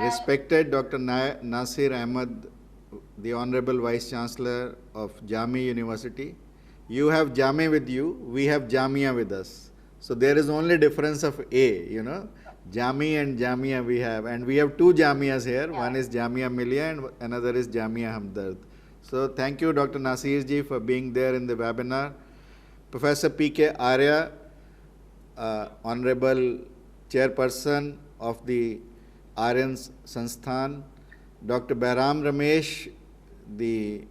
Respected Dr. Nasir Ahmed, the Honorable Vice Chancellor of Jamia University, you have Jamia with you, we have Jamia with us. So there is only difference of A, you know. Jamia and Jamia we have, and we have two Jamias here. Yeah. One is Jamia Millia and another is Jamia Hamdard. So thank you, Dr. Nasir ji, for being there in the webinar. Professor P.K. Arya, Honorable Chairperson of the Aryan Sansthan, Dr. Behram Ramesh, the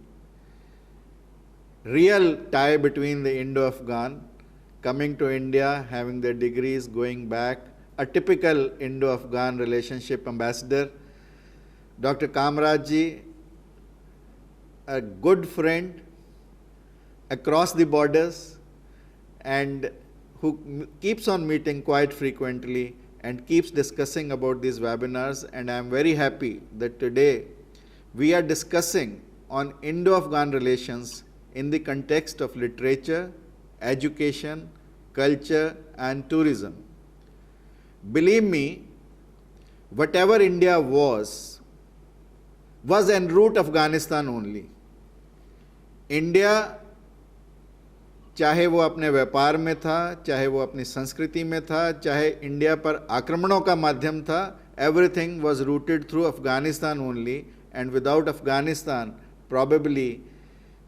real tie between the Indo-Afghan, coming to India, having their degrees, going back, a typical Indo-Afghan relationship ambassador. Dr. Kamraj ji, a good friend across the borders and who keeps on meeting quite frequently and keeps discussing about these webinars, and I am very happy that today we are discussing on Indo-Afghan relations in the context of literature, education, culture and tourism. Believe me, whatever India was en route Afghanistan only. India चाहे वो अपने व्यापार में था, चाहे वो अपनी संस्कृति में था, चाहे इंडिया पर आक्रमणों का माध्यम था, everything was rooted through Afghanistan only, and without Afghanistan probably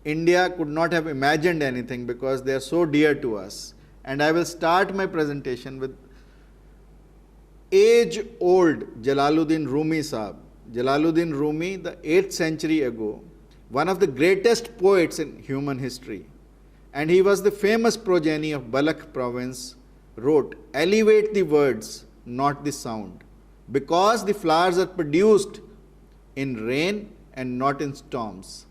India could not have imagined anything because they are so dear to us. And I will start my presentation with age-old Jalaluddin Rumi Sahab. Jalaluddin Rumi, the 8th century ago, one of the greatest poets in human history, and he was the famous progeny of Balakh province, wrote, "Elevate the words, not the sound, because the flowers are produced in rain and not in storms."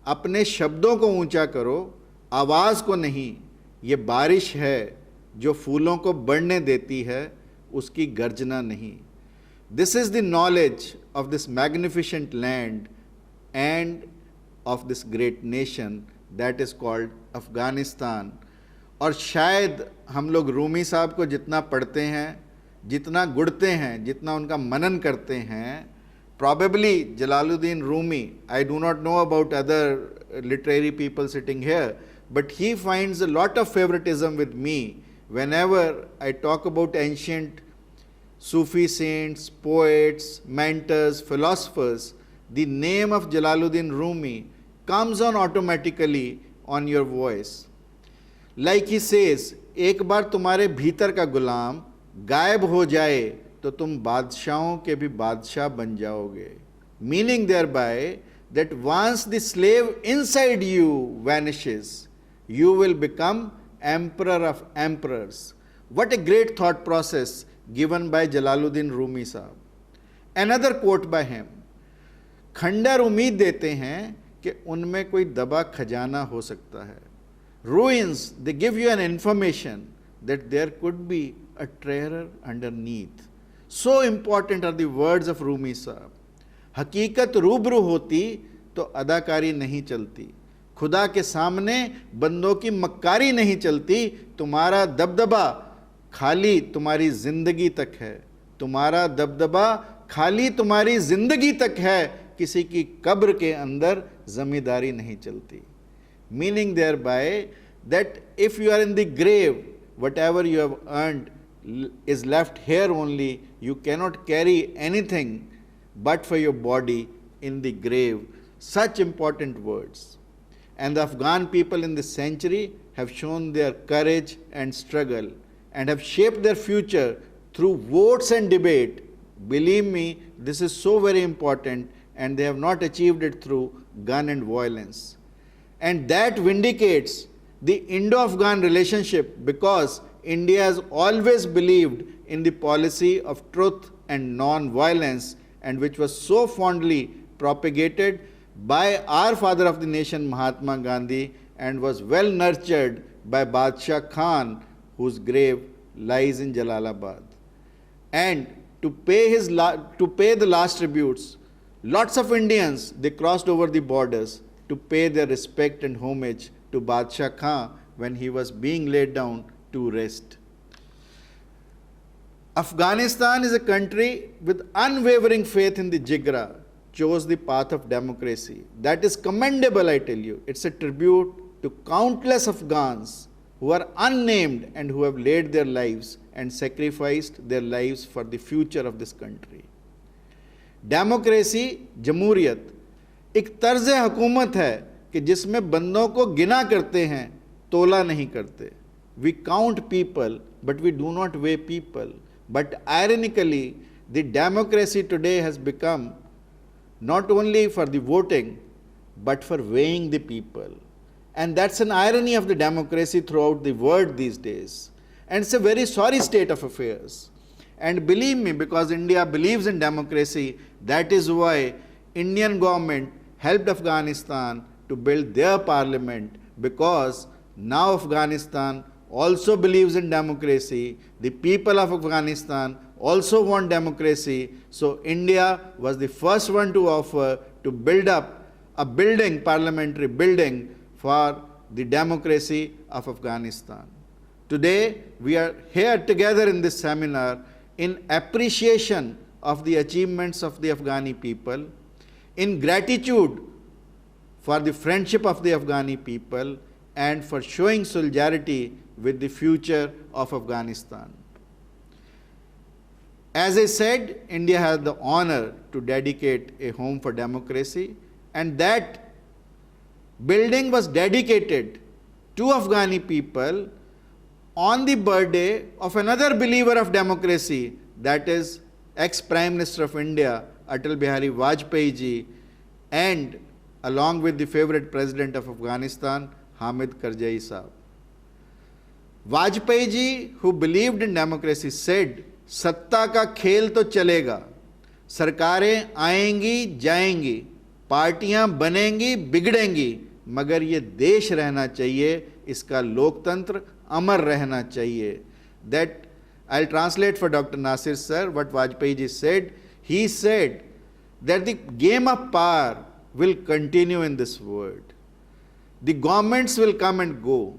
अपने शब्दों को ऊंचा करो, आवाज़ को नहीं, ये बारिश है जो फूलों को बढ़ने देती है, उसकी गर्जना नहीं. This is the knowledge of this magnificent land and of this great nation that is called Afghanistan. और शायद हम लोग रूमी साहब को जितना पढ़ते हैं, जितना गुढ़ते हैं, जितना उनका मनन करते हैं, probably Jalaluddin Rumi, I do not know about other literary people sitting here, but he finds a lot of favoritism with me whenever I talk about ancient Sufi saints, poets, mentors, philosophers. The name of Jalaluddin Rumi comes on automatically on your voice. Like he says, एक बार तुम्हारे भीतर का गुलाम गायब हो जाए तो तुम बादशाहों के भी बादशाह बन जाओगे. Meaning thereby that once the slave inside you vanishes, you will become emperor of emperors. What a great thought process given by Jalaluddin Rumi Sahab. Another quote by him, खंडर उम्मीद देते हैं कि उनमें कोई दबा खजाना हो सकता है. Ruins, they give you an information that there could be a treasure underneath. So important are the words of Rumi Sahab. हकीकत रूबरू होती तो अदाकारी नहीं चलती. खुदा के सामने बंदों की मक्कारी नहीं चलती. तुम्हारा दबदबा खाली तुम्हारी जिंदगी तक है. तुम्हारा दबदबा खाली तुम्हारी जिंदगी तक है. किसी की कब्र के अंदर जमींदारी नहीं चलती. Meaning thereby that if you are in the grave, whatever you have earned is left here only. You cannot carry anything but for your body in the grave. Such important words. And the Afghan people in this century have shown their courage and struggle and have shaped their future through votes and debate. Believe me, this is so very important, and they have not achieved it through gun and violence. And that vindicates the Indo-Afghan relationship because India has always believed in the policy of truth and non-violence, and which was so fondly propagated by our father of the nation, Mahatma Gandhi, and was well nurtured by Badshah Khan, whose grave lies in Jalalabad. And to pay the last tributes, lots of Indians, they crossed over the borders to pay their respect and homage to Badshah Khan when he was being laid down to rest. Afghanistan is a country with unwavering faith in the Jigra, chose the path of democracy. That is commendable, I tell you. It's a tribute to countless Afghans who are unnamed and who have laid their lives and sacrificed their lives for the future of this country. Democracy, जमहूरियत एक तर्ज हुकूमत है कि जिसमें बंदों को गिना करते हैं, तोला नहीं करते. We count people, but we do not weigh people. But ironically, the democracy today has become not only for the voting, but for weighing the people. And that's an irony of the democracy throughout the world these days. And it's a very sorry state of affairs. And believe me, because India believes in democracy, that is why Indian government helped Afghanistan to build their parliament, because now Afghanistan also believes in democracy. The people of Afghanistan also want democracy. So India was the first one to offer to build up a building, parliamentary building for the democracy of Afghanistan. Today we are here together in this seminar in appreciation of the achievements of the Afghani people, in gratitude for the friendship of the Afghani people, and for showing solidarity with the future of Afghanistan. As I said, India has the honor to dedicate a home for democracy, and that building was dedicated to Afghani people on the birthday of another believer of democracy, that is ex-Prime Minister of India, Atal Bihari Vajpayee ji, and along with the favorite president of Afghanistan, Hamid Karzai Saab. Vajpayee ji, who believed in democracy, said, सत्ता का खेल तो चलेगा, सरकारें आएंगी जाएंगी, पार्टियां बनेंगी बिगड़ेंगी, मगर ये देश रहना चाहिए, इसका लोकतंत्र अमर रहना चाहिए. That I'll translate for Dr. Nasir sir what Vajpayee ji said. He said that the game of power will continue in this world. The governments will come and go.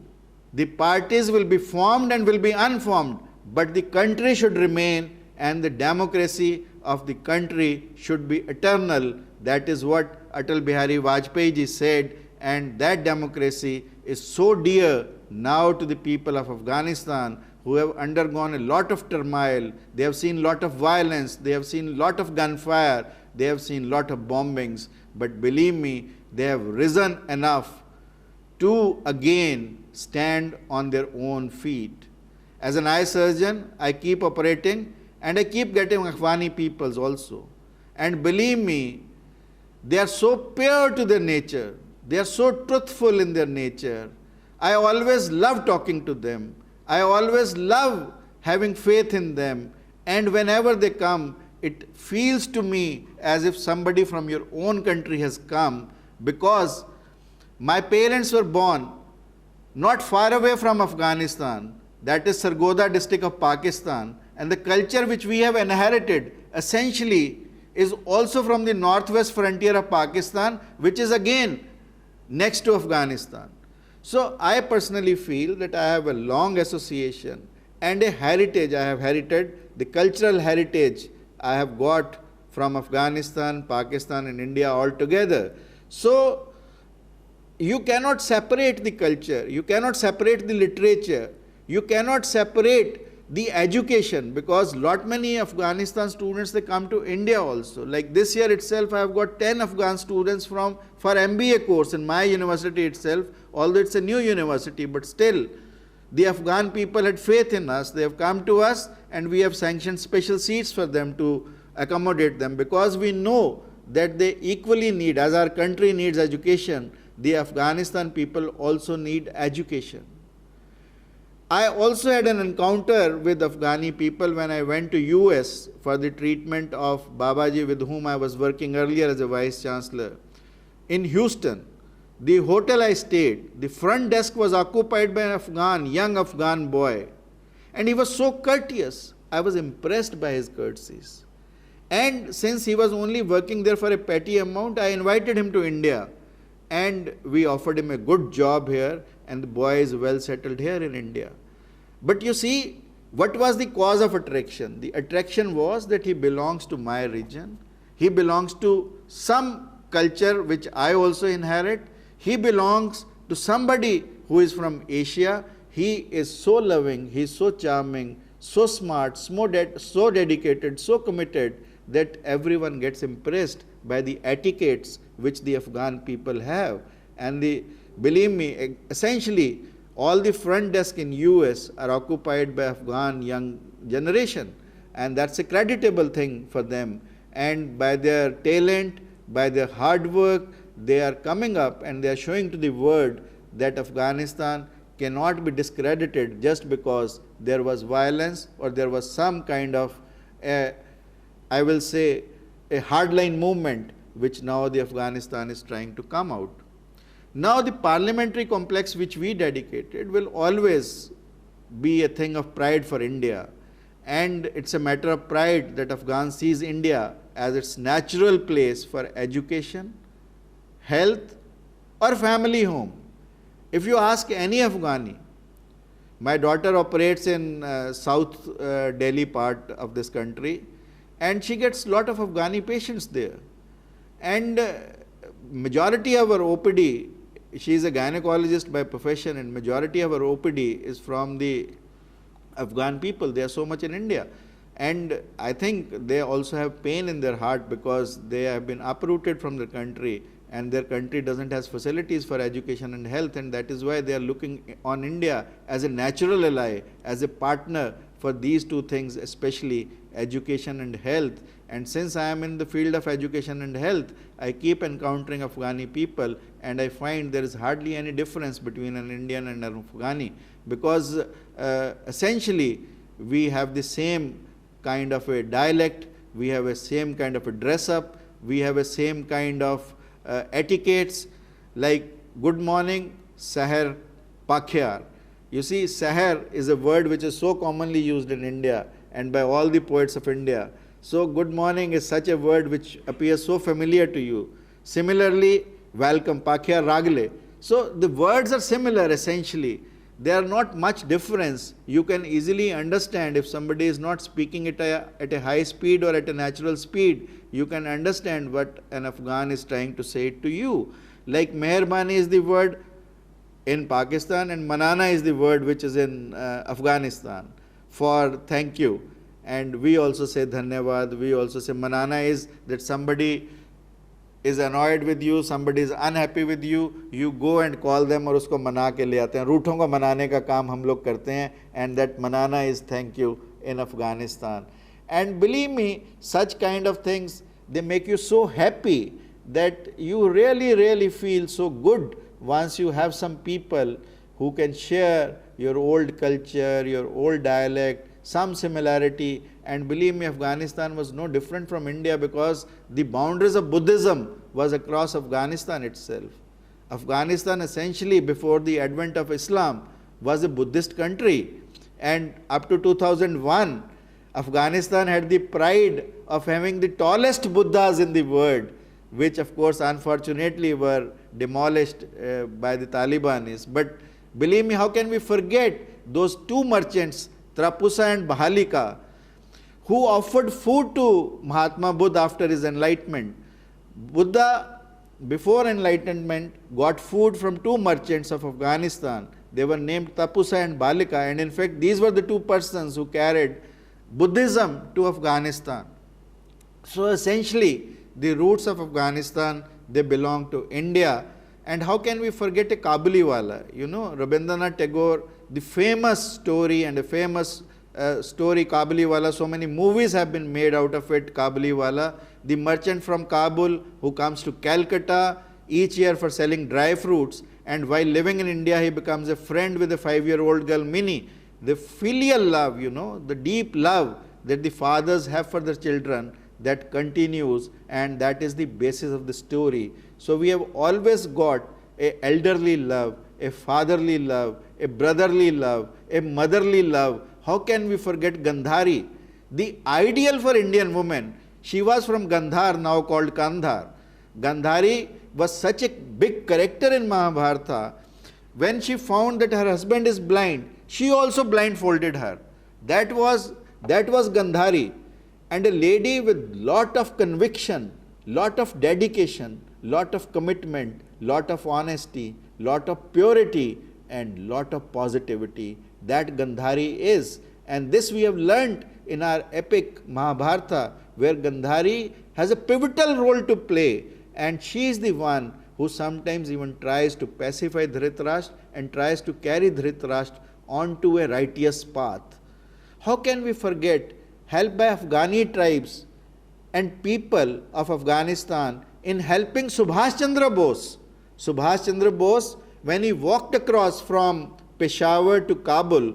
The parties will be formed and will be unformed, but the country should remain and the democracy of the country should be eternal. That is what Atal Bihari Vajpayee ji said, and that democracy is so dear now to the people of Afghanistan, who have undergone a lot of turmoil. They have seen a lot of violence, they have seen a lot of gunfire, they have seen a lot of bombings, but believe me, they have risen enough to again stand on their own feet. As an eye surgeon, I keep operating and I keep getting Afghani peoples also. And believe me, they are so pure to their nature, they are so truthful in their nature. I always love talking to them. I always love having faith in them. And whenever they come, it feels to me as if somebody from your own country has come, because my parents were born not far away from Afghanistan, that is Sargodha district of Pakistan, and the culture which we have inherited essentially is also from the northwest frontier of Pakistan, which is again next to Afghanistan. So I personally feel that I have a long association and a heritage. I have herited the cultural heritage I have got from Afghanistan, Pakistan and India all together. So you cannot separate the culture, you cannot separate the literature, you cannot separate the education, because lot many Afghanistan students, they come to India also. Like this year itself, I have got 10 Afghan students for MBA course in my university itself, although it's a new university, but still the Afghan people had faith in us. They have come to us and we have sanctioned special seats for them to accommodate them, because we know that they equally need, as our country needs education, the Afghanistan people also need education. I also had an encounter with Afghani people when I went to US for the treatment of Babaji, with whom I was working earlier as a Vice Chancellor. In Houston, the hotel I stayed, the front desk was occupied by an Afghan, young Afghan boy. And he was so courteous. I was impressed by his courtesies. And since he was only working there for a petty amount, I invited him to India. And we offered him a good job here, and the boy is well settled here in India. But you see, What was the cause of attraction? The attraction was that he belongs to my region. He belongs to some culture which I also inherit. He belongs to somebody who is from Asia. He is so loving, he is so charming, so smart, so dedicated, so committed that everyone gets impressed by the etiquettes which the Afghan people have. And believe me, essentially all the front desk in US are occupied by Afghan young generation, and that's a creditable thing for them. And by their talent, by their hard work, they are coming up and they are showing to the world that Afghanistan cannot be discredited just because there was violence or there was some kind of, I will say, a hardline movement which now the Afghanistan is trying to come out. Now the parliamentary complex which we dedicated will always be a thing of pride for India, and it's a matter of pride that Afghan sees India as its natural place for education, health or family home. If you ask any Afghani, my daughter operates in South Delhi part of this country, and she gets a lot of Afghani patients there. And majority of our OPD, she is a gynecologist by profession, and majority of our OPD is from the Afghan people. They are so much in India. And I think they also have pain in their heart because they have been uprooted from their country, and their country doesn't have facilities for education and health, and that is why they are looking on India as a natural ally, as a partner for these two things, especially education and health. And since I am in the field of education and health, I keep encountering Afghani people, and I find there is hardly any difference between an Indian and an Afghani, because essentially we have the same kind of a dialect, we have a same kind of a dress up, we have a same kind of etiquettes, like good morning, Sahar, Pakhyar. You see, Sahar is a word which is so commonly used in India and by all the poets of India. So good morning is such a word which appears so familiar to you. Similarly, welcome, Pakhyar Ragle. So the words are similar essentially. There are not much difference. You can easily understand if somebody is not speaking at a high speed or at a natural speed. You can understand what an Afghan is trying to say to you. Like Meherbani is the word in Pakistan, and Manana is the word which is in Afghanistan for thank you. And we also say Dhanyavad, we also say Manana is that somebody is annoyed with you, somebody is unhappy with you, you go and call them और उसको मना के ले आते हैं. रूठों को मनाने का काम हम लोग करते हैं, and that manana is thank you in Afghanistan. And believe me, such kind of things, they make you so happy that you really feel so good once you have some people who can share your old culture, your old dialect, some similarity. And believe me, Afghanistan was no different from India because the boundaries of Buddhism was across Afghanistan itself. Afghanistan essentially before the advent of Islam was a Buddhist country, and up to 2001 Afghanistan had the pride of having the tallest Buddhas in the world, which of course unfortunately were demolished by the Talibanis. But believe me, how can we forget those two merchants, Trapusa and Bahalika, who offered food to Mahatma Buddha after his enlightenment. Buddha, before enlightenment, got food from two merchants of Afghanistan. They were named Trapusa and Bahalika, and in fact these were the two persons who carried Buddhism to Afghanistan. So essentially the roots of Afghanistan, they belong to India. And how can we forget a Kabuliwala? You know, Rabindranath Tagore, the famous story and a famous story Kabuliwala, so many movies have been made out of it, Kabuliwala, the merchant from Kabul who comes to Calcutta each year for selling dry fruits, and while living in India he becomes a friend with a 5-year-old girl Minnie. The filial love, you know, the deep love that the fathers have for their children, that continues, and that is the basis of the story. So we have always got a elderly love, a fatherly love, a brotherly love, a motherly love. How can we forget Gandhari? The ideal for Indian woman, she was from Gandhar, now called Kandhar. Gandhari was such a big character in Mahabharata. When she found that her husband is blind, she also blindfolded her. That was Gandhari, and a lady with lot of conviction, lot of dedication, lot of commitment, lot of honesty, lot of purity, and lot of positivity. That Gandhari is, and this we have learnt in our epic Mahabharata, where Gandhari has a pivotal role to play, and she is the one who sometimes even tries to pacify Dhritarashtra and tries to carry Dhritarashtra onto a righteous path. How can we forget, helped by Afghani tribes and people of Afghanistan in helping Subhash Chandra Bose. Subhash Chandra Bose, when he walked across from Peshawar to Kabul,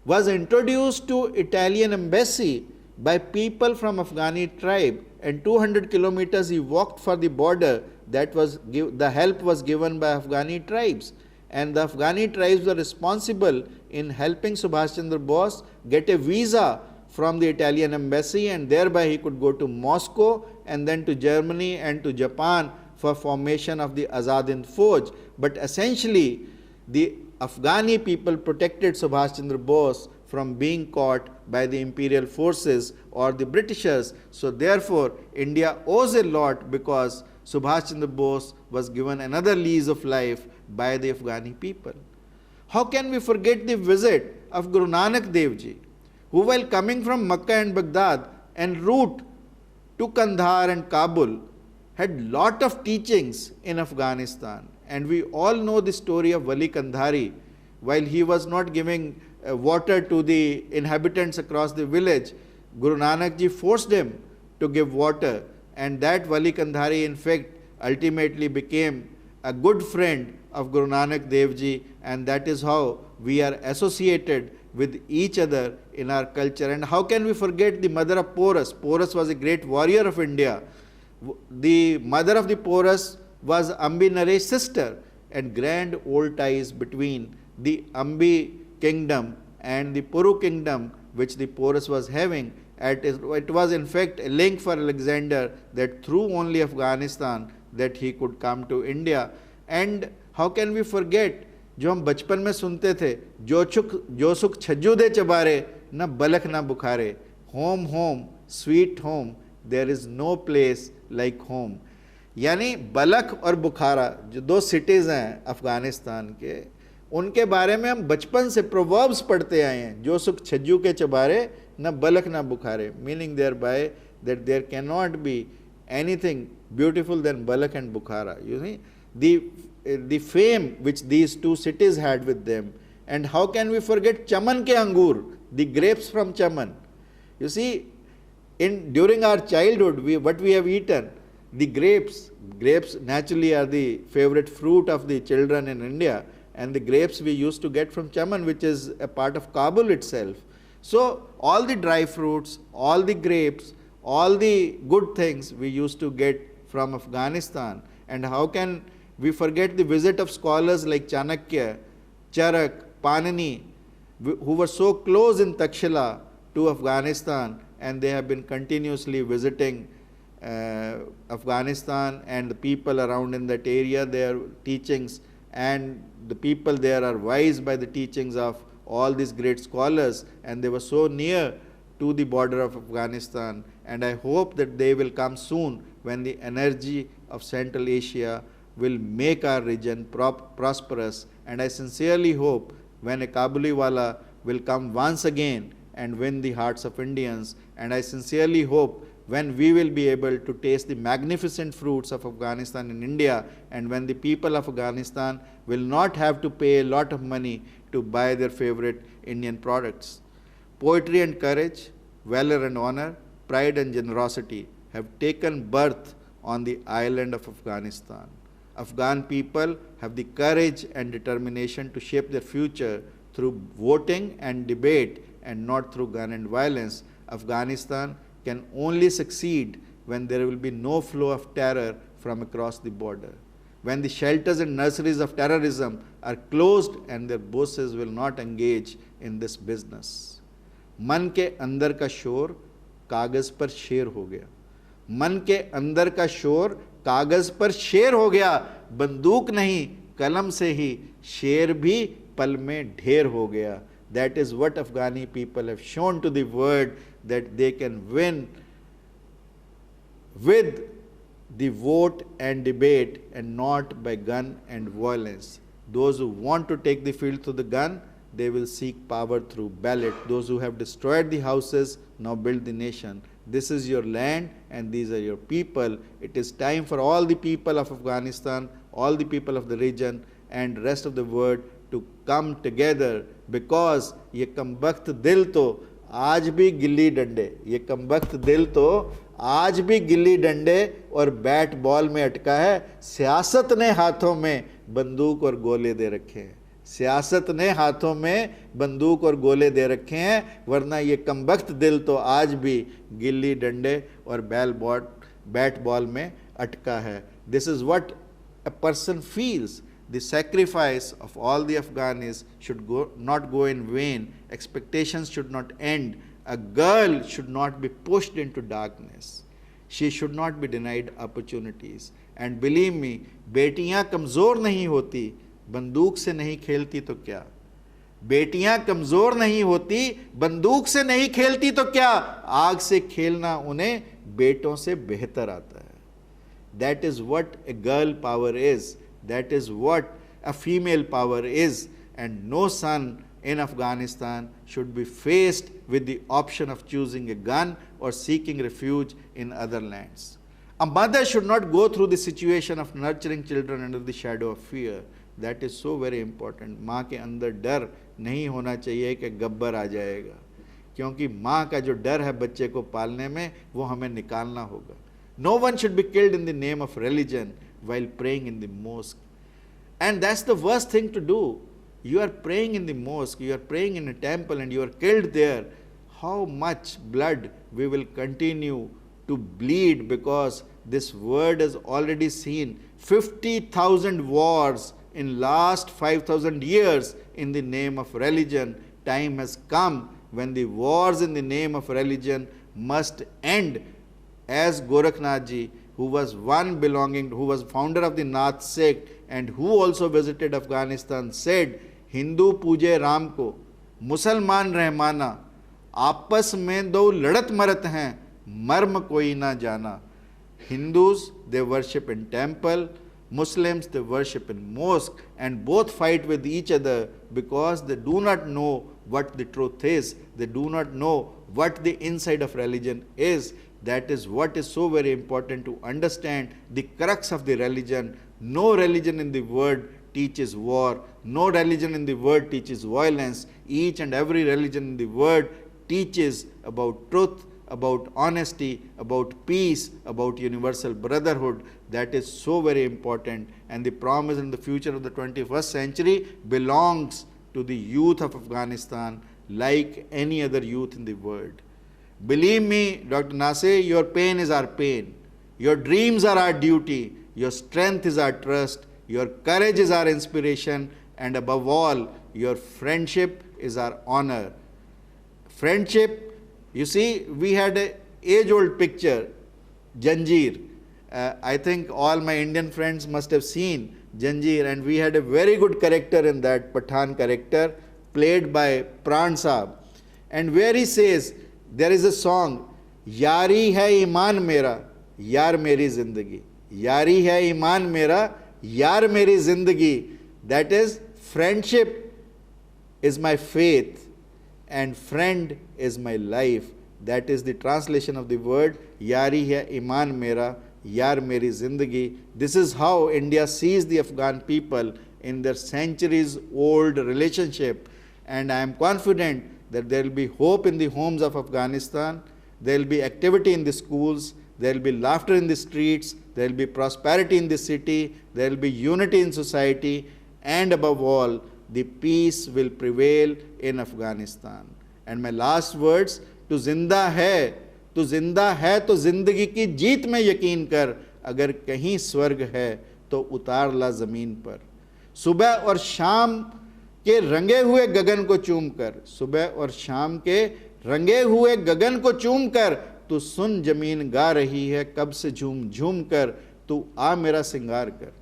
was introduced to Italian embassy by people from Afghani tribe, and 200 kilometers he walked for the border. That was the help was given by Afghani tribes, and the Afghani tribes were responsible in helping Subhash Chandra Bose get a visa from the Italian embassy, and thereby he could go to Moscow and then to Germany and to Japan for formation of the Azad Hind Fauj. But essentially the Afghani people protected Subhash Chandra Bose from being caught by the imperial forces or the Britishers. So therefore India owes a lot, because Subhash Chandra Bose was given another lease of life by the Afghani people. How can we forget the visit of Guru Nanak Dev Ji, who while coming from Makkah and Baghdad en route to Kandahar and Kabul had lot of teachings in Afghanistan. And we all know the story of Wali Kandhari. While he was not giving water to the inhabitants across the village, Guru Nanak Ji forced him to give water, and that Wali Kandhari in fact ultimately became a good friend of Guru Nanak Dev Ji, and that is how we are associated with each other in our culture. And how can we forget the mother of Porus? Porus was a great warrior of India. The mother of the Porus was Ambi Naresh's sister, and grand old ties between the Ambi kingdom and the Puru kingdom which the Porus was having. It was in fact a link for Alexander, that through only Afghanistan that he could come to India. And how can we forget, जो हम बचपन में सुनते थे, जो सुख छज्जू दे चबारे, न बलख न बुखारे, home home sweet home, there is no place like home. यानी बलख और बुखारा जो दो सिटीज़ हैं अफ़गानिस्तान के, उनके बारे में हम बचपन से प्रोवर्ब्स पढ़ते आए हैं, जो सुख छज्जू के चबारे न बलख न बुखारे, meaning there by that there can not be anything beautiful then Balkh and Bukhara. You see the fame which these two cities had with them. And how can we forget Chaman ke angur, the grapes from Chaman? You see, during our childhood, what we have eaten, the grapes naturally are the favorite fruit of the children in India, and the grapes we used to get from Chaman, which is a part of Kabul itself. So all the dry fruits, all the grapes, all the good things we used to get from Afghanistan. And how can we forget the visit of scholars like Chanakya, Charak, Panini, who were so close in Takshila to Afghanistan, and they have been continuously visiting Afghanistan and the people around in that area, their teachings, and the people there are wise by the teachings of all these great scholars, and they were so near to the border of Afghanistan. And I hope that they will come soon, when the energy of Central Asia will make our region prosperous. And I sincerely hope when a Kabuliwala will come once again and win the hearts of Indians. And I sincerely hope when we will be able to taste the magnificent fruits of Afghanistan in India, and when the people of Afghanistan will not have to pay a lot of money to buy their favorite Indian products. Poetry and courage, valor and honor, pride and generosity have taken birth on the island of Afghanistan. Afghan people have the courage and determination to shape their future through voting and debate, and not through gun and violence. Afghanistan can only succeed when there will be no flow of terror from across the border, when the shelters and nurseries of terrorism are closed and their bosses will not engage in this business. मन के अंदर का शोर कागज पर शेर हो गया, मन के अंदर का शोर कागज पर शेर हो गया, बंदूक नहीं कलम से ही शेर भी पल में ढेर हो गया. That is what Afghani people have shown to the world, that they can win with the vote and debate and not by gun and violence. Those who want to take the field through the gun, they will seek power through ballot. Those who have destroyed the houses, now build the nation. This is your land and these are your people. It is time for all the people of Afghanistan, all the people of the region and rest of the world to come together, because ये कमबख्त दिल तो आज भी गिल्ली डंडे, ये कमबख्त दिल तो आज भी गिल्ली डंडे और बैट बॉल में अटका है। सियासत ने हाथों में बंदूक और गोले दे रखे हैं, सियासत ने हाथों में बंदूक और गोले दे रखे हैं, वरना ये कमबख्त दिल तो आज भी गिल्ली डंडे और बैट बॉल में अटका है। This is what a person feels. The sacrifice of all the Afghans should not go in vain. Expectations should not end. A girl should not be pushed into darkness. She should not be denied opportunities. And believe me, बेटियां कमज़ोर नहीं होती, बंदूक से नहीं खेलती तो क्या। बेटियां कमज़ोर नहीं होती, बंदूक से नहीं खेलती तो क्या। आग से खेलना उन्हें बेटों से बेहतर आता है। That is what a girl power is. That is what a female power is. And no son in Afghanistan should be faced with the option of choosing a gun or seeking refuge in other lands. A mother should not go through the situation of nurturing children under the shadow of fear. That is so very important. माँ के अंदर डर नहीं होना चाहिए कि गब्बर आ जाएगा, क्योंकि माँ का जो डर है बच्चे को पालने में, वो हमें निकालना होगा. No one should be killed in the name of religion while praying in the mosque. And that's the worst thing to do. You are praying in the mosque, you are praying in a temple and you are killed there. How much blood we will continue to bleed, because this world has already seen 50,000 wars in last 5,000 years in the name of religion. Time has come when the wars in the name of religion must end. As Gorakhnath ji, who was who was founder of the Nath sect and who also visited Afghanistan, said, Hindu पूजे राम को, मुसलमान रहमाना, आपस में दो लड़त मरत हैं, मर्म कोई ना जाना. Hindus, they worship in temple, Muslims, they worship in mosque, and both fight with each other because they do not know what the truth is. They do not know what the inside of religion is. That is what is so very important to understand the crux of the religion. No religion in the world teaches war. No religion in the world teaches violence. Each and every religion in the world teaches about truth, about honesty, about peace, about universal brotherhood. That is so very important. And the promise in the future of the 21st century belongs to the youth of Afghanistan like any other youth in the world. Believe me, Dr. Nasir, your pain is our pain. Your dreams are our duty. Your strength is our trust. Your courage is our inspiration. And above all, your friendship is our honor. Friendship, you see, we had an age-old picture, Janjeer. I think all my Indian friends must have seen Janjeer, and we had a very good character in that, Pathan character, played by Pran Saab. And where he says, there is a song, Yari hai iman mera, yar meri zindagi. Yari hai iman mera, yar meri zindagi. That is, friendship is my faith and friend is my life. That is the translation of the word Yari hai iman mera, yar meri zindagi. This is how India sees the Afghan people in their centuries old relationship. And I am confident that there will be hope in the homes of Afghanistan, there will be activity in the schools, there will be laughter in the streets, there will be prosperity in the city, there will be unity in society, and above all, the peace will prevail in Afghanistan. And my last words, tu zinda hai तो जिंदगी की जीत में यकीन कर, अगर कहीं स्वर्ग है तो उतार ला जमीन पर. सुबह और शाम के रंगे हुए गगन को चूम कर, सुबह और शाम के रंगे हुए गगन को चूम कर, तू सुन जमीन गा रही है कब से झूम झूम कर. तू आ मेरा सिंगार कर,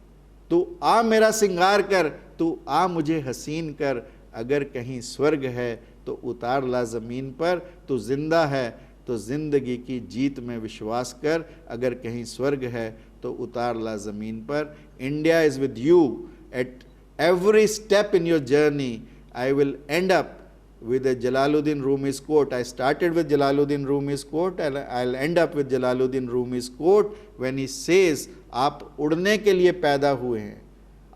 तू आ मेरा सिंगार कर, तू आ मुझे हसीन कर, अगर कहीं स्वर्ग है तो उतार ला ज़मीन पर, तू जिंदा है तो ज़िंदगी की जीत में विश्वास कर, अगर कहीं स्वर्ग है तो उतार ला ज़मीन पर। India is with you at every step in your journey. I will end up with a Jalaluddin Rumi's quote. I started with Jalaluddin Rumi's quote and I'll end up with Jalaluddin Rumi's quote when he says, आप उड़ने के लिए पैदा हुए हैं,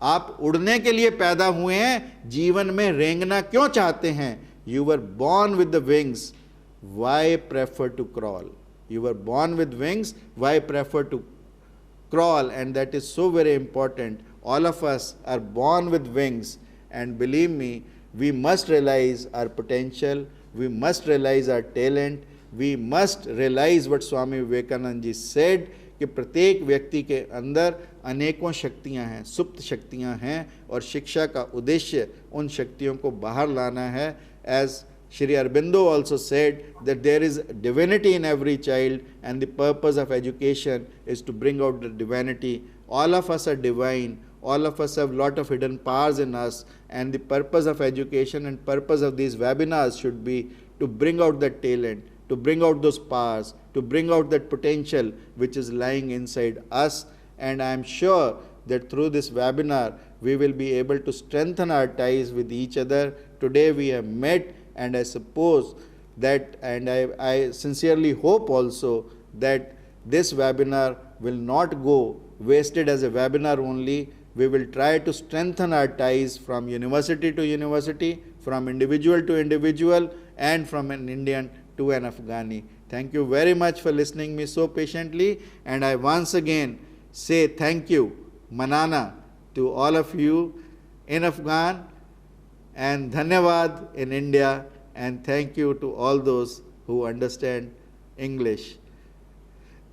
आप उड़ने के लिए पैदा हुए हैं, जीवन में रेंगना क्यों चाहते हैं? You were born with the wings, why prefer to crawl? You were born with wings, why prefer to crawl? And that is so very important. All of us are born with wings, and believe me, we must realize our potential, we must realize our talent, we must realize what Swami Vivekananda ji said कि प्रत्येक व्यक्ति के अंदर अनेकों शक्तियां हैं, सुप्त शक्तियां हैं, और शिक्षा का उद्देश्य उन शक्तियों को बाहर लाना है. As Shri Aurobindo also said that there is divinity in every child and the purpose of education is to bring out the divinity. All of us are divine. All of us have lot of hidden powers in us, and the purpose of education and purpose of these webinars should be to bring out that talent, to bring out those powers, to bring out that potential which is lying inside us. And I am sure that through this webinar we will be able to strengthen our ties with each other. Today we have met, and I suppose that, and I sincerely hope also that this webinar will not go wasted as a webinar only. We will try to strengthen our ties from university to university, from individual to individual, and from an Indian to an Afghani. Thank you very much for listening me so patiently, and I once again say thank you, Manana, to all of you in Afghan, and Dhanyavad in India, and thank you to all those who understand English.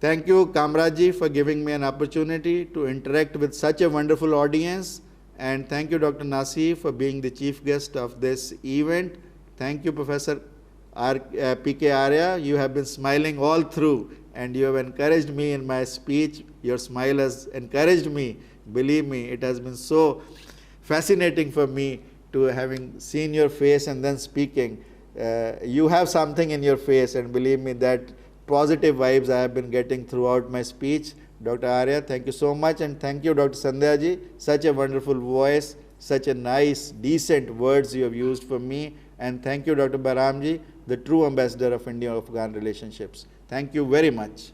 Thank you, Kamraji, for giving me an opportunity to interact with such a wonderful audience. And thank you, Dr. Nasir, for being the chief guest of this event. Thank you, Professor P.K. Arya. You have been smiling all through, and you have encouraged me in my speech. Your smile has encouraged me. Believe me, it has been so fascinating for me to having seen your face and then speaking. You have something in your face, and believe me, that positive vibes I have been getting throughout my speech. Dr. Arya, thank you so much, and thank you, Dr. Sandhya ji. Such a wonderful voice, such a nice, decent words you have used for me. And thank you, Dr. Baram ji, the true ambassador of India-Afghan relationships. Thank you very much.